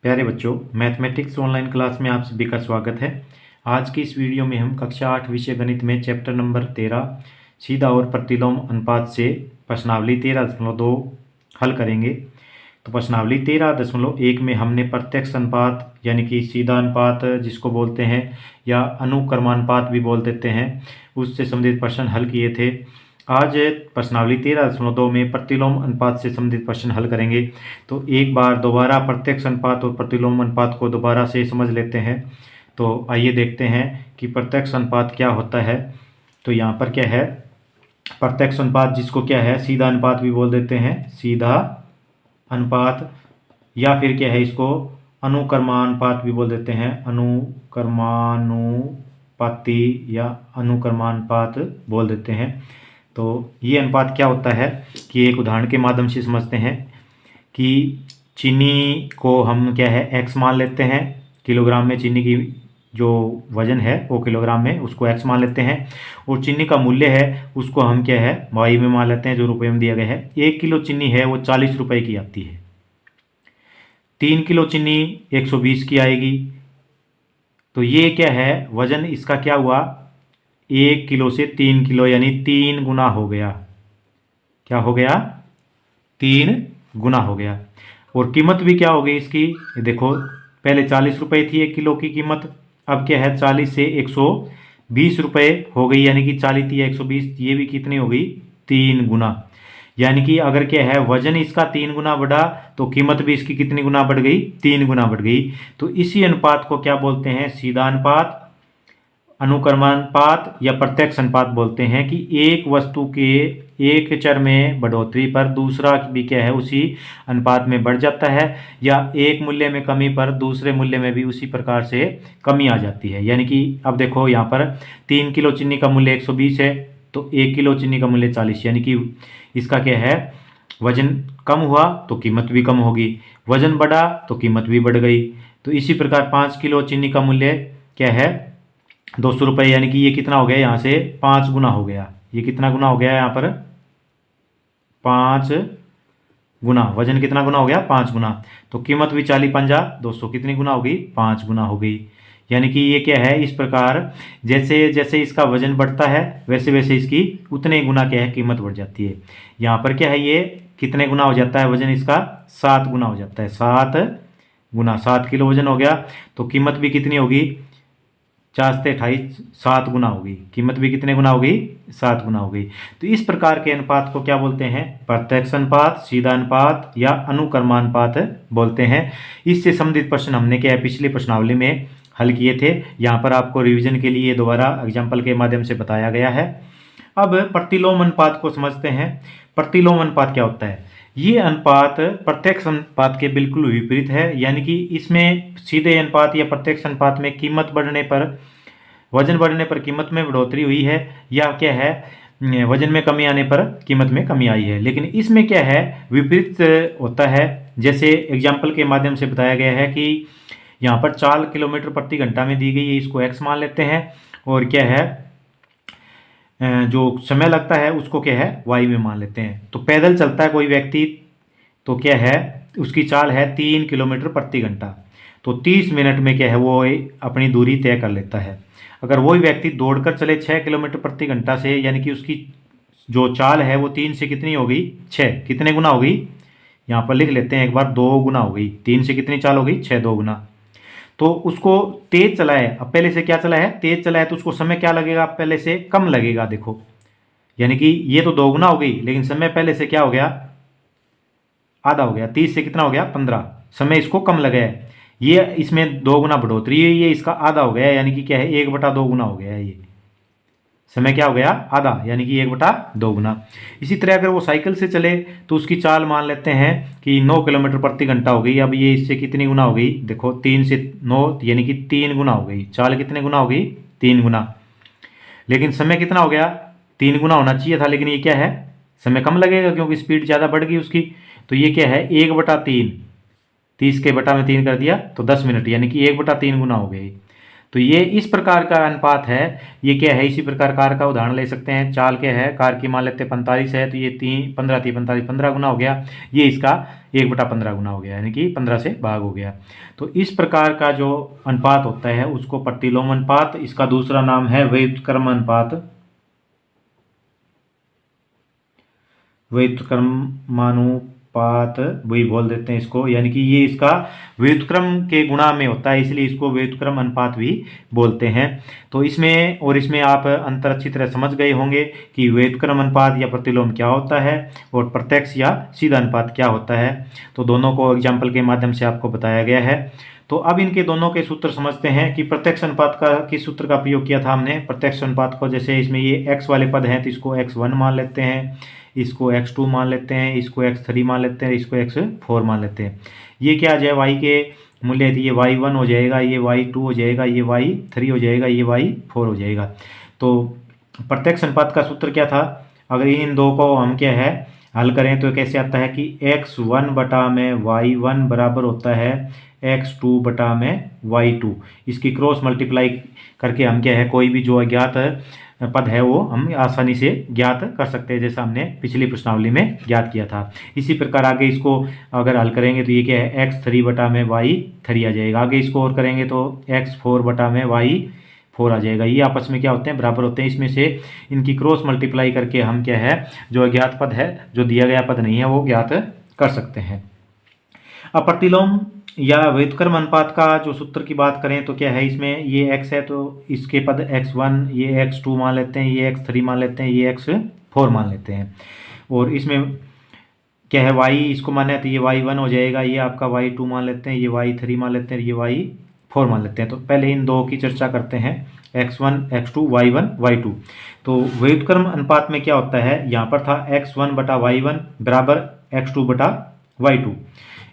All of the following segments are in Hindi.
प्यारे बच्चों, मैथमेटिक्स ऑनलाइन क्लास में आप सभी का स्वागत है। आज की इस वीडियो में हम कक्षा 8 विषय गणित में चैप्टर नंबर 13 सीधा और प्रतिलोम अनुपात से प्रश्नावली 13.2 हल करेंगे। तो प्रश्नावली 13.1 में हमने प्रत्यक्ष अनुपात यानी कि सीधा अनुपात जिसको बोलते हैं या अनुक्रमानुपात भी बोल देते हैं, उससे संबंधित प्रश्न हल किए थे। आज प्रश्नावली 13.2 में प्रतिलोम अनुपात से संबंधित प्रश्न हल करेंगे। तो एक बार दोबारा प्रत्यक्ष अनुपात और प्रतिलोम अनुपात को दोबारा से समझ लेते हैं। तो आइए देखते हैं कि प्रत्यक्ष अनुपात क्या होता है। तो यहाँ पर क्या है, प्रत्यक्ष अनुपात जिसको क्या है सीधा अनुपात भी बोल देते हैं, सीधा अनुपात, या फिर क्या है इसको अनुक्रमानुपात भी बोल देते हैं, अनुक्रमानुपाती या अनुक्रमानुपात बोल देते हैं। तो ये अनुपात क्या होता है कि एक उदाहरण के माध्यम से समझते हैं कि चीनी को हम क्या है x मान लेते हैं, किलोग्राम में चीनी की जो वजन है वो किलोग्राम में, उसको x मान लेते हैं, और चीनी का मूल्य है उसको हम क्या है y में मान लेते हैं, जो रुपये में दिया गया है। 1 किलो चीनी है वो 40 रुपये की आती है। 3 किलो चीनी 120 की आएगी। तो ये क्या है, वजन इसका क्या हुआ, 1 किलो से 3 किलो यानी 3 गुना हो गया। क्या हो गया, 3 गुना हो गया। और कीमत भी क्या हो गई इसकी, देखो पहले 40 रुपये थी 1 किलो की कीमत, अब क्या है 40 से 120 रुपये हो गई, यानी कि 40 थी 120, ये भी कितनी हो गई, 3 गुना। यानी कि अगर क्या है वजन इसका 3 गुना बढ़ा तो कीमत भी इसकी कितनी गुना बढ़ गई, 3 गुना बढ़ गई। तो इसी अनुपात को क्या बोलते हैं, सीधा अनुपात, अनुक्रमानुपात या प्रत्यक्ष अनुपात बोलते हैं। कि एक वस्तु के एक चर में बढ़ोतरी पर दूसरा भी क्या है उसी अनुपात में बढ़ जाता है, या एक मूल्य में कमी पर दूसरे मूल्य में भी उसी प्रकार से कमी आ जाती है। यानी कि अब देखो यहाँ पर 3 किलो चीनी का मूल्य 120 है, तो 1 किलो चीनी का मूल्य 40, यानी कि इसका क्या है, वजन कम हुआ तो कीमत भी कम होगी, वजन बढ़ा तो कीमत भी बढ़ गई। तो इसी प्रकार 5 किलो चीनी का मूल्य क्या है 200 रुपये, यानी कि ये कितना हो गया, यहाँ से 5 गुना हो गया। ये कितना गुना हो गया यहाँ पर, 5 गुना। वजन कितना गुना हो गया, 5 गुना। तो कीमत भी 40 पंजा 200, कितनी गुना हो गई, 5 गुना हो गई। यानी कि ये क्या है, इस प्रकार जैसे जैसे इसका वजन बढ़ता है वैसे वैसे इसकी उतने गुना क्या है कीमत बढ़ जाती है। यहाँ पर क्या है, ये कितने गुना हो जाता है वजन इसका, 7 गुना हो जाता है। 7 गुना, 7 किलो वजन हो गया तो कीमत भी कितनी होगी, 4 से 28, 7 गुना होगी। कीमत भी कितने गुना होगी, 7 गुना होगी। तो इस प्रकार के अनुपात को क्या बोलते हैं, प्रत्यक्ष अनुपात, सीधा अनुपात या अनुक्रमानुपात बोलते हैं। इससे संबंधित प्रश्न हमने क्या है पिछली प्रश्नावली में हल किए थे। यहाँ पर आपको रिवीजन के लिए दोबारा एग्जाम्पल के माध्यम से बताया गया है। अब प्रतिलोम अनुपात को समझते हैं। प्रतिलोम अनुपात क्या होता है, ये अनुपात प्रत्यक्ष अनुपात के बिल्कुल विपरीत है। यानी कि इसमें सीधे अनुपात या प्रत्यक्ष अनुपात में कीमत बढ़ने पर, वजन बढ़ने पर कीमत में बढ़ोतरी हुई है, या क्या है वजन में कमी आने पर कीमत में कमी आई है। लेकिन इसमें क्या है विपरीत होता है। जैसे एग्जाम्पल के माध्यम से बताया गया है कि यहाँ पर 4 किलोमीटर प्रति घंटा में दी गई है, इसको x मान लेते हैं, और क्या है जो समय लगता है उसको क्या है y में मान लेते हैं। तो पैदल चलता है कोई व्यक्ति, तो क्या है उसकी चाल है 3 किलोमीटर प्रति घंटा, तो 30 मिनट में क्या है वो अपनी दूरी तय कर लेता है। अगर वही व्यक्ति दौड़कर चले 6 किलोमीटर प्रति घंटा से, यानी कि उसकी जो चाल है वो 3 से कितनी हो गई, 6, कितने गुना हो गई, यहाँ पर लिख लेते हैं एक बार, 2 गुना हो गई। 3 से कितनी चाल हो गई, 6, 2 गुना। तो उसको तेज चला है, अब पहले से क्या चला है, तेज चला है, तो उसको समय क्या लगेगा, पहले से कम लगेगा। देखो यानी कि ये तो 2 गुना हो गई, लेकिन समय पहले से क्या हो गया, आधा हो गया। 30 से कितना हो गया, 15, समय इसको कम लगा है। ये इसमें 2 गुना बढ़ोतरी है, ये इसका आधा हो गया, यानी कि क्या है 1/2 गुना हो गया है। ये समय क्या हो गया, आधा, यानी कि 1/2 गुना। इसी तरह अगर वो साइकिल से चले तो उसकी चाल मान लेते हैं कि 9 किलोमीटर प्रति घंटा हो गई। अब ये इससे कितनी गुना हो गई, देखो 3 से 9 यानी कि 3 गुना हो गई। चाल कितने गुना हो गई, 3 गुना। लेकिन समय कितना हो गया, 3 गुना होना चाहिए था, लेकिन ये क्या है समय कम लगेगा क्योंकि स्पीड ज़्यादा बढ़ गई उसकी। तो ये क्या है 1/3, 30 के बटा में 3 कर दिया तो 10 मिनट, यानी कि 1/3 गुना हो गई। तो ये इस प्रकार का अनुपात है। ये क्या है, इसी प्रकार कार का उदाहरण ले सकते हैं। चाल क्या है, कार की मान लेते हैं 45 है, तो ये 15 गुना हो गया। ये इसका 1/15 गुना हो गया, यानी कि 15 से भाग हो गया। तो इस प्रकार का जो अनुपात होता है उसको प्रतिलोम अनुपात, इसका दूसरा नाम है व्युत्क्रम अनुपात, व्युत्क्रमानुपात वही बोल देते हैं इसको, यानी कि ये इसका व्युत्क्रम के गुणा में होता है, इसलिए इसको व्युत्क्रम अनुपात भी बोलते हैं। तो इसमें और इसमें आप अंतर अच्छी तरह समझ गए होंगे कि व्युत्क्रम अनुपात या प्रतिलोम क्या होता है और प्रत्यक्ष या सीधा अनुपात क्या होता है। तो दोनों को एग्जाम्पल के माध्यम से आपको बताया गया है। तो अब इनके दोनों के सूत्र समझते हैं कि प्रत्यक्ष अनुपात का किस सूत्र का प्रयोग किया था हमने। प्रत्यक्ष अनुपात को, जैसे इसमें ये x वाले पद हैं तो इसको x1 मान लेते हैं, इसको x2 मान लेते हैं, इसको x3 मान लेते हैं, इसको x4 मान लेते हैं। ये क्या आ जाए, y के मूल्य है, ये y1 हो जाएगा, ये y2 हो जाएगा, ये y3 हो जाएगा, ये y4 हो जाएगा। तो प्रत्यक्ष अनुपात का सूत्र क्या था, अगर इन दो को हम क्या है हल करें तो कैसे आता है कि x1 बटा में y1 बराबर होता है x2 बटा में y2। इसकी क्रॉस मल्टीप्लाई करके हम क्या है कोई भी जो अज्ञात पद है वो हम आसानी से ज्ञात कर सकते हैं, जैसा हमने पिछली प्रश्नावली में ज्ञात किया था। इसी प्रकार आगे इसको अगर हल करेंगे तो ये क्या है x3 बटा में y3 आ जाएगा। आगे इसको और करेंगे तो x4 बटा में y4 आ जाएगा। ये आपस में क्या होते हैं, बराबर होते हैं। इसमें से इनकी क्रॉस मल्टीप्लाई करके हम क्या है जो अज्ञात पद है, जो दिया गया पद नहीं है, वो ज्ञात कर सकते हैं। अब प्रतिलोम या व्युत्क्रम अनुपात का जो सूत्र की बात करें तो क्या है, इसमें ये x है तो इसके पद x1, ये x2 मान लेते हैं, ये x3 मान लेते हैं, ये x4 मान लेते हैं। और इसमें क्या है y इसको माने है तो ये y1 हो जाएगा, ये आपका y2 मान लेते हैं, ये y3 मान लेते हैं, ये y4 मान लेते हैं। तो पहले इन दो की चर्चा करते हैं, x1 x2 y1 y2। तो व्युत्क्रम अनुपात में क्या होता है, यहाँ पर था x1 बटा y1 बराबर x2 बटा y2।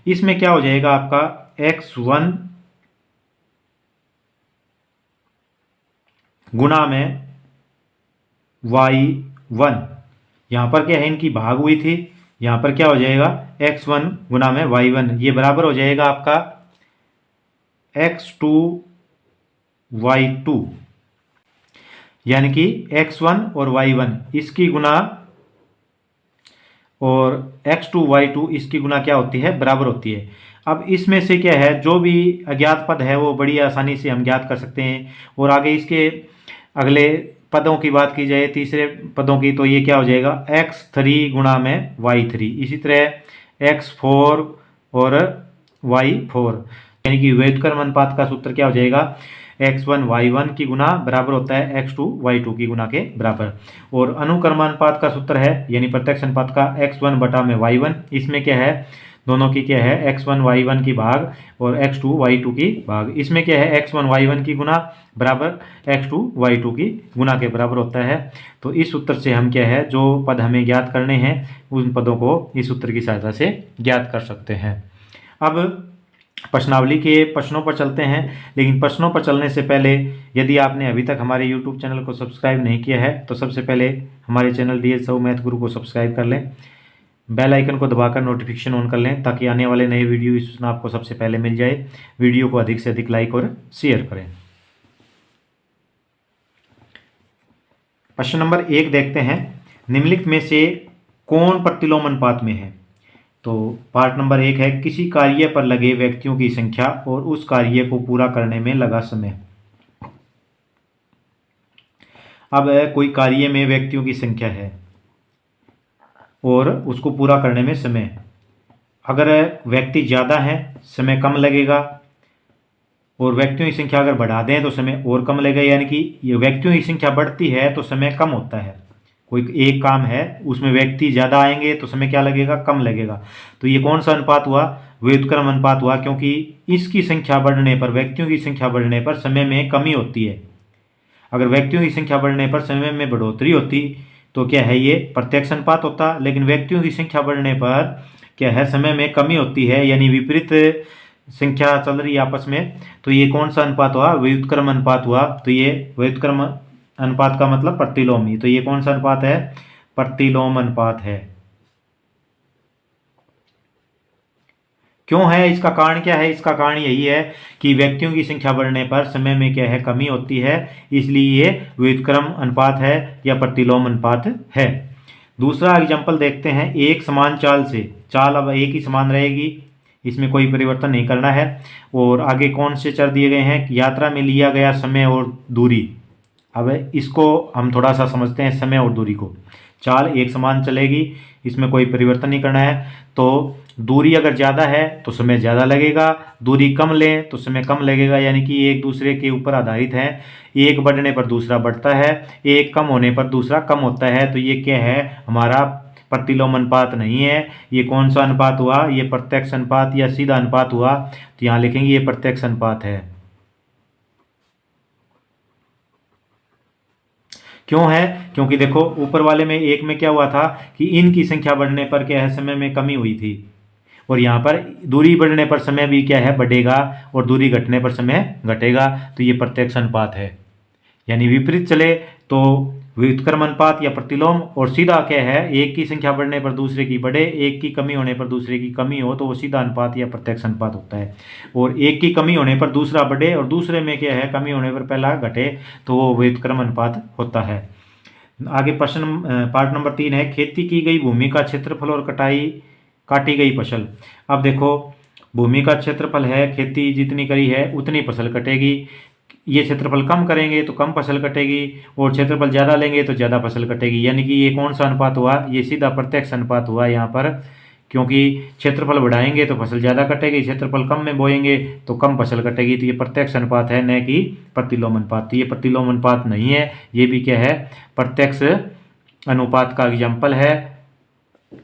इसमें क्या हो जाएगा आपका x1 गुना में y1, यहां पर क्या है इनकी भाग हुई थी, यहां पर क्या हो जाएगा x1 गुना में y1, ये बराबर हो जाएगा आपका x2 y2, यानी कि x1 और y1 इसकी गुना और x2 y2 इसकी गुना क्या होती है, बराबर होती है। अब इसमें से क्या है जो भी अज्ञात पद है वो बड़ी आसानी से हम ज्ञात कर सकते हैं। और आगे इसके अगले पदों की बात की जाए, तीसरे पदों की, तो ये क्या हो जाएगा x3 गुणा में y3, इसी तरह x4 और y4, यानी कि व्युत्क्रम अनुपात का सूत्र क्या हो जाएगा x1 y1 की गुना बराबर होता है x2 y2 की गुना के बराबर। और अनुक्रमानुपात का सूत्र है, यानी प्रत्यक्ष अनुपात का x1 बटा में y1, इसमें क्या है दोनों की क्या है x1 y1 की भाग और x2 y2 की भाग। इसमें क्या है x1 y1 की गुना बराबर x2 y2 की गुना के बराबर होता है। तो इस सूत्र से हम क्या है जो पद हमें ज्ञात करने हैं उन पदों को इस सूत्र की सहायता से ज्ञात कर सकते हैं। अब प्रश्नावली के प्रश्नों पर चलते हैं, लेकिन प्रश्नों पर चलने से पहले यदि आपने अभी तक हमारे YouTube चैनल को सब्सक्राइब नहीं किया है तो सबसे पहले हमारे चैनल DS साहू मैथ गुरु को सब्सक्राइब कर लें, बेल आइकन को दबाकर नोटिफिकेशन ऑन कर लें ताकि आने वाले नए वीडियो की सूचना आपको सबसे पहले मिल जाए। वीडियो को अधिक से अधिक लाइक और शेयर करें। प्रश्न नंबर 1 देखते हैं, निम्नलिखित में से कौन प्रतिलोम अनुपात में है। तो पार्ट नंबर 1 है, किसी कार्य पर लगे व्यक्तियों की संख्या और उस कार्य को पूरा करने में लगा समय। अब कोई कार्य में व्यक्तियों की संख्या है और उसको पूरा करने में समय, अगर व्यक्ति ज़्यादा है समय कम लगेगा, और व्यक्तियों की संख्या अगर बढ़ा दें तो समय और कम लगेगा, यानी कि ये व्यक्तियों की संख्या बढ़ती है तो समय कम होता है। कोई एक काम है उसमें व्यक्ति ज़्यादा आएंगे तो समय क्या लगेगा, कम लगेगा। तो ये कौन सा अनुपात हुआ, व्युत्क्रम अनुपात हुआ, क्योंकि इसकी संख्या बढ़ने पर, व्यक्तियों की संख्या बढ़ने पर समय में कमी होती है। अगर व्यक्तियों की संख्या बढ़ने पर समय में बढ़ोतरी होती तो क्या है ये प्रत्यक्ष अनुपात होता, लेकिन व्यक्तियों की संख्या बढ़ने पर क्या है समय में कमी होती है, यानी विपरीत संख्या चल रही है आपस में। तो ये कौन सा अनुपात हुआ, व्युत्क्रम अनुपात हुआ। तो ये व्युत्क्रम अनुपात का मतलब प्रतिलोमी, तो ये कौन सा अनुपात है, प्रतिलोम अनुपात है। क्यों है, इसका कारण क्या है? इसका कारण यही है कि व्यक्तियों की संख्या बढ़ने पर समय में क्या है, कमी होती है, इसलिए ये व्युत्क्रम अनुपात है या प्रतिलोम अनुपात है। दूसरा एग्जाम्पल देखते हैं, एक समान चाल से, चाल अब एक ही समान रहेगी, इसमें कोई परिवर्तन नहीं करना है। और आगे कौन से चर दिए गए हैं? यात्रा में लिया गया समय और दूरी। अब इसको हम थोड़ा सा समझते हैं, समय और दूरी को। चाल एक समान चलेगी, इसमें कोई परिवर्तन नहीं करना है। तो दूरी अगर ज़्यादा है तो समय ज़्यादा लगेगा, दूरी कम लें तो समय कम लगेगा, यानी कि एक दूसरे के ऊपर आधारित है। एक बढ़ने पर दूसरा बढ़ता है, एक कम होने पर दूसरा कम होता है। तो ये क्या है, हमारा प्रतिलोम अनुपात नहीं है। ये कौन सा अनुपात हुआ? ये प्रत्यक्ष अनुपात या सीधा अनुपात हुआ। तो यहाँ लिखेंगे ये प्रत्यक्ष अनुपात है। क्यों है? क्योंकि देखो ऊपर वाले में एक में क्या हुआ था कि इनकी संख्या बढ़ने पर क्या है, समय में कमी हुई थी, और यहाँ पर दूरी बढ़ने पर समय भी क्या है, बढ़ेगा, और दूरी घटने पर समय घटेगा। तो ये प्रत्यक्ष अनुपात है। यानी विपरीत चले तो व्युत्क्रम अनुपात या प्रतिलोम, और सीधा क्या है, एक की संख्या बढ़ने पर दूसरे की बढ़े, एक की कमी होने पर दूसरे की कमी हो, तो वो सीधा अनुपात या प्रत्यक्ष अनुपात होता है। और एक की कमी होने पर दूसरा बढ़े और दूसरे में क्या है, कमी होने पर पहला घटे, तो वो व्युत्क्रम अनुपात होता है। आगे प्रश्न पार्ट नंबर 3 है, खेती की गई भूमि का क्षेत्रफल और काटी गई फसल। अब देखो भूमि का क्षेत्रफल है, खेती जितनी करी है उतनी फसल कटेगी। ये क्षेत्रफल कम करेंगे तो कम फसल कटेगी, और क्षेत्रफल ज़्यादा लेंगे तो ज़्यादा फसल कटेगी। यानी कि ये कौन सा अनुपात हुआ? ये सीधा प्रत्यक्ष अनुपात हुआ यहाँ पर, क्योंकि क्षेत्रफल बढ़ाएंगे तो फसल ज़्यादा कटेगी, क्षेत्रफल कम में बोएंगे तो कम फसल कटेगी। तो ये प्रत्यक्ष अनुपात है, न कि प्रतिलोम अनुपात। तो ये प्रतिलोम अनुपात नहीं है, ये भी क्या है, प्रत्यक्ष अनुपात का एग्जाम्पल है,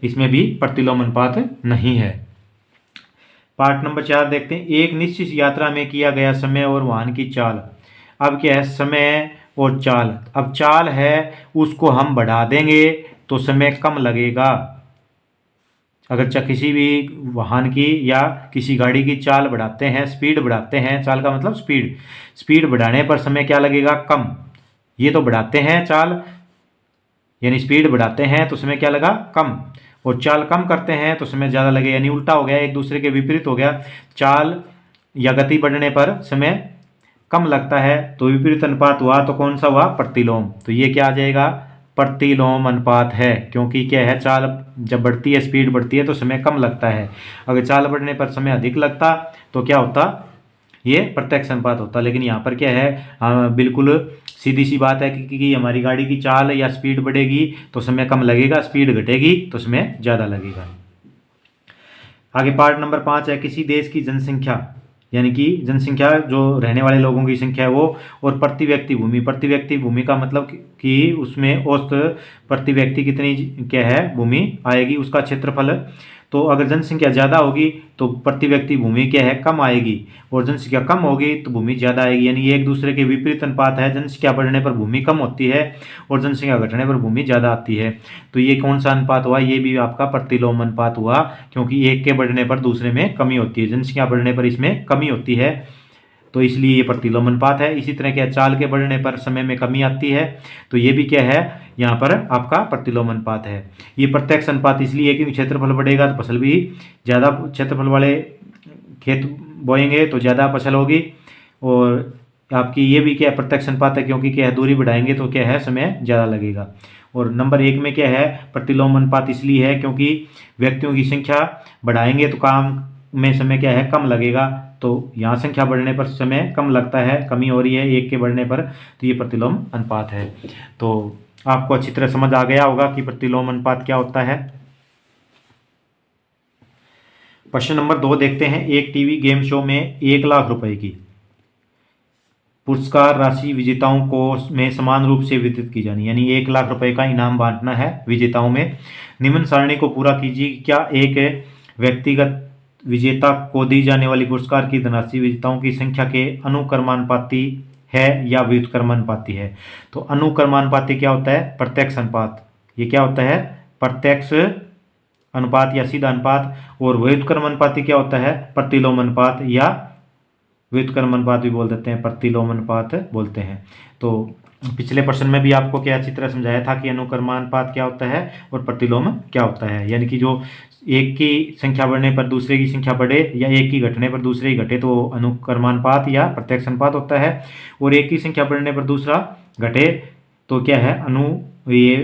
इसमें भी प्रतिलोम अनुपात नहीं है। पार्ट नंबर 4 देखते हैं, एक निश्चित यात्रा में किया गया समय और वाहन की चाल। अब क्या है, समय और चाल। अब चाल है उसको हम बढ़ा देंगे तो समय कम लगेगा। अगर किसी भी वाहन की या किसी गाड़ी की चाल बढ़ाते हैं, स्पीड बढ़ाते हैं, चाल का मतलब स्पीड बढ़ाने पर समय क्या लगेगा, कम। ये तो बढ़ाते हैं चाल, यानी स्पीड बढ़ाते हैं तो समय क्या लगा, कम, और चाल कम करते हैं तो समय ज़्यादा लगे, यानी उल्टा हो गया, एक दूसरे के विपरीत हो गया। चाल या गति बढ़ने पर समय कम लगता है, तो विपरीत अनुपात हुआ, तो कौन सा हुआ, प्रतिलोम। तो ये क्या आ जाएगा, प्रतिलोम अनुपात है, क्योंकि क्या है, चाल जब बढ़ती है, स्पीड बढ़ती है तो समय कम लगता है। अगर चाल बढ़ने पर समय अधिक लगता तो क्या होता, ये प्रत्यक्ष अनुपात होता। लेकिन यहाँ पर क्या है, बिल्कुल सीधी सी बात है कि हमारी गाड़ी की चाल या स्पीड बढ़ेगी तो समय कम लगेगा, स्पीड घटेगी तो समय ज़्यादा लगेगा। आगे पार्ट नंबर 5 है, किसी देश की जनसंख्या, यानी कि जनसंख्या जो रहने वाले लोगों की संख्या है वो, और प्रति व्यक्ति भूमि। प्रति व्यक्ति भूमि का मतलब कि उसमें औसत प्रति व्यक्ति कितनी क्या है भूमि आएगी, उसका क्षेत्रफल। तो अगर जनसंख्या ज़्यादा होगी तो प्रति व्यक्ति भूमि क्या है, कम आएगी, और जनसंख्या कम होगी तो भूमि ज़्यादा आएगी। यानी ये एक दूसरे के विपरीत अनुपात है, जनसंख्या बढ़ने पर भूमि कम होती है और जनसंख्या घटने पर भूमि ज़्यादा आती है। तो ये कौन सा अनुपात हुआ, ये भी आपका प्रतिलोम अनुपात हुआ, क्योंकि एक के बढ़ने पर दूसरे में कमी होती है, जनसंख्या बढ़ने पर इसमें कमी होती है, तो इसलिए ये प्रतिलोम अनुपात है। इसी तरह क्या, चाल के बढ़ने पर समय में कमी आती है, तो ये भी क्या है, यहाँ पर आपका प्रतिलोम अनुपात है। ये प्रत्यक्ष अनुपात इसलिए है क्योंकि क्षेत्रफल बढ़ेगा तो फसल भी ज़्यादा, क्षेत्रफल वाले खेत बोएंगे तो ज़्यादा फसल होगी, और आपकी ये भी क्या है, प्रत्यक्ष अनुपात है, क्योंकि क्या है, दूरी बढ़ाएंगे तो क्या है, समय ज़्यादा लगेगा। और नंबर 1 में क्या है, प्रतिलोम अनुपात इसलिए है क्योंकि व्यक्तियों की संख्या बढ़ाएंगे तो काम में समय क्या है, कम लगेगा, तो यहाँ संख्या बढ़ने पर समय कम लगता है, कमी हो रही है एक के बढ़ने पर, तो ये प्रतिलोम अनुपात है। तो आपको अच्छी तरह समझ आ गया होगा कि प्रतिलोम अनुपात क्या होता है। प्रश्न नंबर 2 देखते हैं, एक टीवी गेम शो में 1 लाख रुपए की पुरस्कार राशि विजेताओं को में समान रूप से वितरित की जानी, यानी 1 लाख रुपए का इनाम बांटना है विजेताओं में। निम्न सारणी को पूरा कीजिए, क्या एक व्यक्तिगत विजेता को दी जाने वाली पुरस्कार की धनराशि विजेताओं की संख्या के अनुक्रमानुपाती है या व्युत्क्रमानुपाती है। तो अनुक्रमानुपाती क्या होता है, प्रत्यक्ष अनुपात, ये क्या होता है, प्रत्यक्ष अनुपात या सीधा अनुपात। और व्युत्क्रमानुपाती क्या होता है, प्रतिलोम अनुपात या व्युत्क्रम अनुपात भी बोल देते हैं, प्रतिलोम अनुपात बोलते हैं। तो पिछले प्रश्न में भी आपको क्या अच्छी तरह समझाया था कि अनुक्रमानुपात क्या होता है और प्रतिलोम क्या होता है, यानी कि जो एक की संख्या बढ़ने पर दूसरे की संख्या बढ़े या एक की घटने पर दूसरे की घटे तो अनुक्रमानुपात या प्रत्यक्ष अनुपात होता है, और एक की संख्या बढ़ने पर दूसरा घटे तो क्या है, ये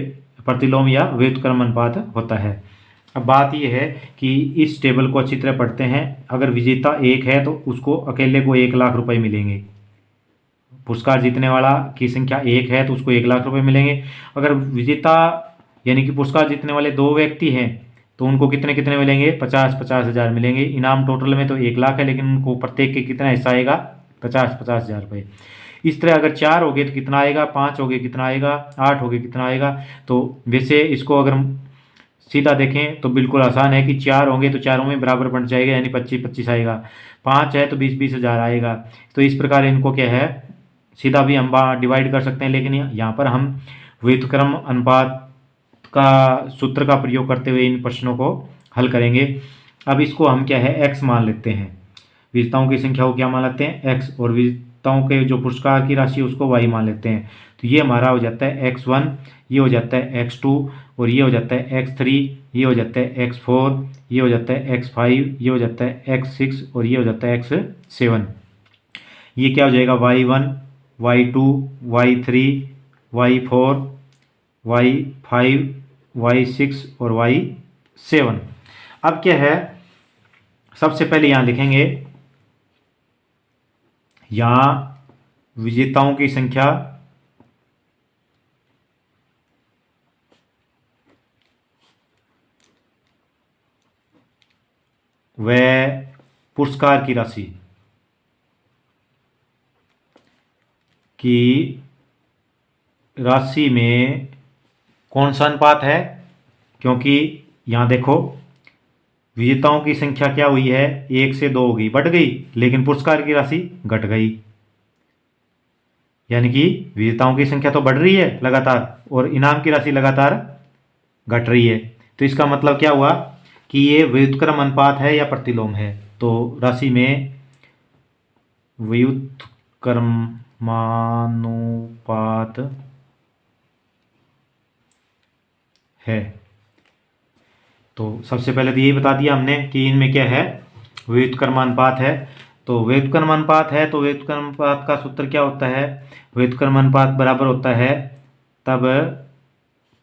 प्रतिलोम या व्युत्क्रम अनुपात होता है। अब बात यह है कि इस टेबल को अच्छी तरह पढ़ते हैं। अगर विजेता एक है तो उसको अकेले को 1 लाख रुपए मिलेंगे। पुरस्कार जीतने वाला की संख्या एक है तो उसको 1 लाख रुपए मिलेंगे। अगर विजेता यानी कि पुरस्कार जीतने वाले 2 व्यक्ति हैं तो उनको कितने कितने मिलेंगे, 50-50 हज़ार मिलेंगे। इनाम टोटल में तो 1 लाख है, लेकिन उनको प्रत्येक के कितना हिस्सा आएगा, 50-50 हज़ार रुपये। इस तरह अगर 4 हो गए तो कितना आएगा, 5 हो गए कितना आएगा, 8 हो गए कितना आएगा। तो वैसे इसको अगर सीधा देखें तो बिल्कुल आसान है कि 4 होंगे तो चारों में बराबर बन जाएगा, यानी 25-25 आएगा। 5 है तो 20-20 हज़ार आएगा। तो इस प्रकार इनको क्या है, सीधा भी हम डिवाइड कर सकते हैं, लेकिन यहाँ पर हम व्युत्क्रम अनुपात का सूत्र का प्रयोग करते हुए इन प्रश्नों को हल करेंगे। अब इसको हम क्या है, x मान लेते हैं। विजेताओं की संख्या को क्या मान लेते हैं, x, और विजेताओं के जो पुरस्कार की राशि उसको y मान लेते हैं। तो ये हमारा हो जाता है x1, ये हो जाता है x2, और ये हो जाता है x3, ये हो जाता है x4, ये हो जाता है x5, ये हो जाता है x6, और ये हो जाता है x7। ये क्या हो जाएगा, y1, y2, y3, y4, y5, y6 और y7। अब क्या है, सबसे पहले यहाँ लिखेंगे, यहाँ विजेताओं की संख्या व पुरस्कार की राशि में कौन सा अनुपात है, क्योंकि यहाँ देखो विजेताओं की संख्या क्या हुई है, 1 से 2 हो गई, बढ़ गई, लेकिन पुरस्कार की राशि घट गई। यानी कि विजेताओं की संख्या तो बढ़ रही है लगातार और इनाम की राशि लगातार घट रही है। तो इसका मतलब क्या हुआ कि ये व्युत्क्रम अनुपात है या प्रतिलोम है। तो राशि में व्युत्क्रमानुपात है। तो सबसे पहले तो यही बता दिया हमने कि इनमें क्या है, व्युत्क्रमानुपात है। तो व्युत्क्रमानुपात है तो व्युत्क्रमानुपात का सूत्र क्या होता है, व्युत्क्रमानुपात बराबर होता है, तब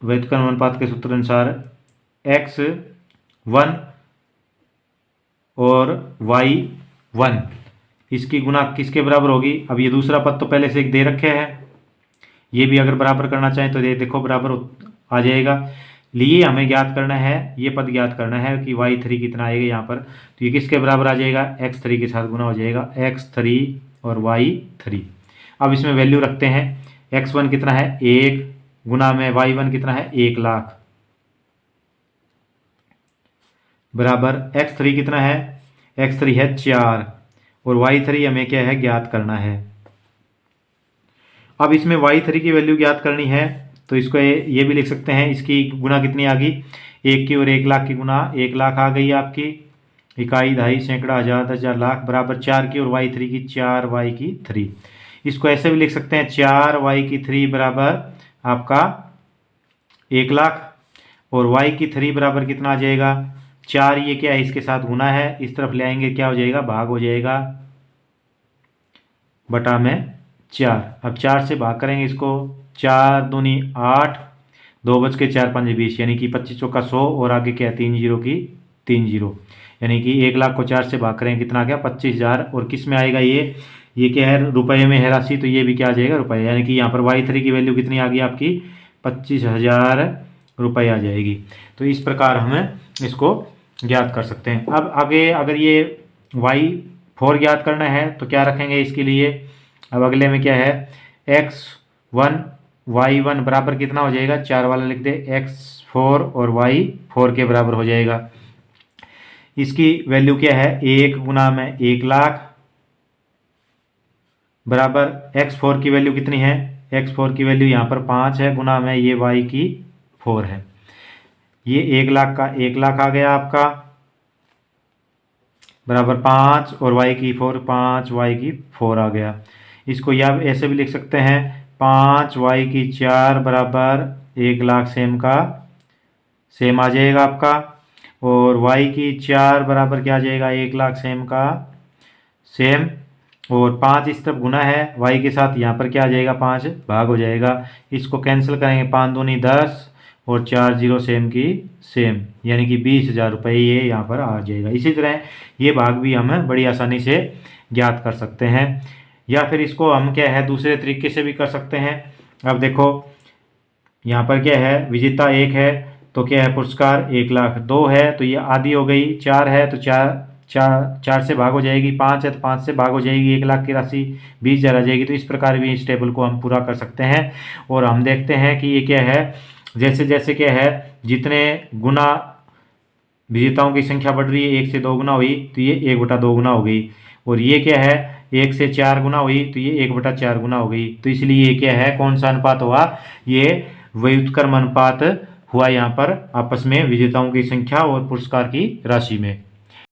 व्युत्क्रमानुपात के सूत्र अनुसार x1 और y1 इसकी गुना किसके बराबर होगी। अब ये दूसरा पद तो पहले से एक दे रखे हैं, ये भी अगर बराबर करना चाहें तो ये देखो बराबर आ जाएगा। लिए हमें ज्ञात करना है, ये पद ज्ञात करना है कि y3 कितना आएगा यहाँ पर। तो ये किसके बराबर आ जाएगा, x3 के साथ गुना हो जाएगा, x3 और y3। अब इसमें वैल्यू रखते हैं, x1 कितना है 1 गुना में y1 कितना है 1,00,000 बराबर x3 कितना है, x3 है 4 और y3 हमें क्या है ज्ञात करना है। अब इसमें y3 की वैल्यू ज्ञात करनी है तो इसको ये भी लिख सकते हैं, इसकी गुना कितनी आ गई, 1 की और 1,00,000 की गुना 1,00,000 आ गई आपकी, इकाई, दहाई, सैकड़ा, हज़ार, 10,000, लाख बराबर 4 की और y3 की 4y की 3। इसको ऐसे भी लिख सकते हैं, 4y की 3 बराबर आपका 1,00,000 और y की 3 बराबर कितना आ जाएगा 4। ये क्या है, इसके साथ गुना है, इस तरफ ले आएंगे क्या हो जाएगा, भाग हो जाएगा बटा में 4। अब 4 से भाग करेंगे इसको, 4 दूनी 8, 2 बच के 4 5 20, यानी कि 25 चौका 100 और आगे क्या है 3 जीरो की 3 जीरो, यानी कि 1,00,000 को 4 से भाग करेंगे कितना आ गया 25,000। और किस में आएगा, ये क्या है रुपए में है राशि, तो ये भी क्या आ जाएगा रुपए, यानी कि यहाँ पर y3 की वैल्यू कितनी आ गई आपकी 25,000 रुपये आ जाएगी। तो इस प्रकार हम इसको ज्ञात कर सकते हैं। अब आगे अगर ये y4 ज्ञात करना है तो क्या रखेंगे इसके लिए। अब अगले में क्या है, x1 y1 बराबर कितना हो जाएगा, 4 वाला लिख दे, x4 और y4 के बराबर हो जाएगा। इसकी वैल्यू क्या है, 1 गुना में 1,00,000 बराबर x4 की वैल्यू कितनी है, x4 की वैल्यू यहाँ पर 5 है, गुना में ये y की 4 है। ये 1,00,000 का 1,00,000 आ गया आपका बराबर 5 और y की 4 5 y की 4 आ गया। इसको या ऐसे भी लिख सकते हैं, 5 y की 4 बराबर 1,00,000 सेम का सेम आ जाएगा आपका। और y की 4 बराबर क्या आ जाएगा 1 लाख सेम का सेम, और 5 इस तरफ गुना है y के साथ, यहाँ पर क्या आ जाएगा 5 भाग हो जाएगा। इसको कैंसिल करेंगे, 5 दूनी 10 और 4 जीरो सेम की सेम, यानी कि 20,000 रुपये ये यहाँ पर आ जाएगा। इसी तरह ये भाग भी हम बड़ी आसानी से ज्ञात कर सकते हैं, या फिर इसको हम क्या है दूसरे तरीके से भी कर सकते हैं। अब देखो यहाँ पर क्या है विजेता 1 है तो क्या है पुरस्कार 1 लाख, 2 है तो ये आधी हो गई, 4 है तो 4 से भाग हो जाएगी, 5 है तो 5 से भाग हो जाएगी, 1 लाख की राशि 20,000 आ जाएगी। तो इस प्रकार भी इस टेबल को हम पूरा कर सकते हैं। और हम देखते हैं कि ये क्या है, जैसे जैसे क्या है जितने गुना विजेताओं की संख्या बढ़ रही है, 1 से 2 गुना हुई तो ये 1/2 गुना हो गई, और ये क्या है 1 से 4 गुना हुई तो ये 1/4 गुना हो गई। तो इसलिए ये क्या है कौन सा अनुपात हुआ, ये व्युत्क्रम अनुपात हुआ यहाँ पर आपस में विजेताओं की संख्या और पुरस्कार की राशि में।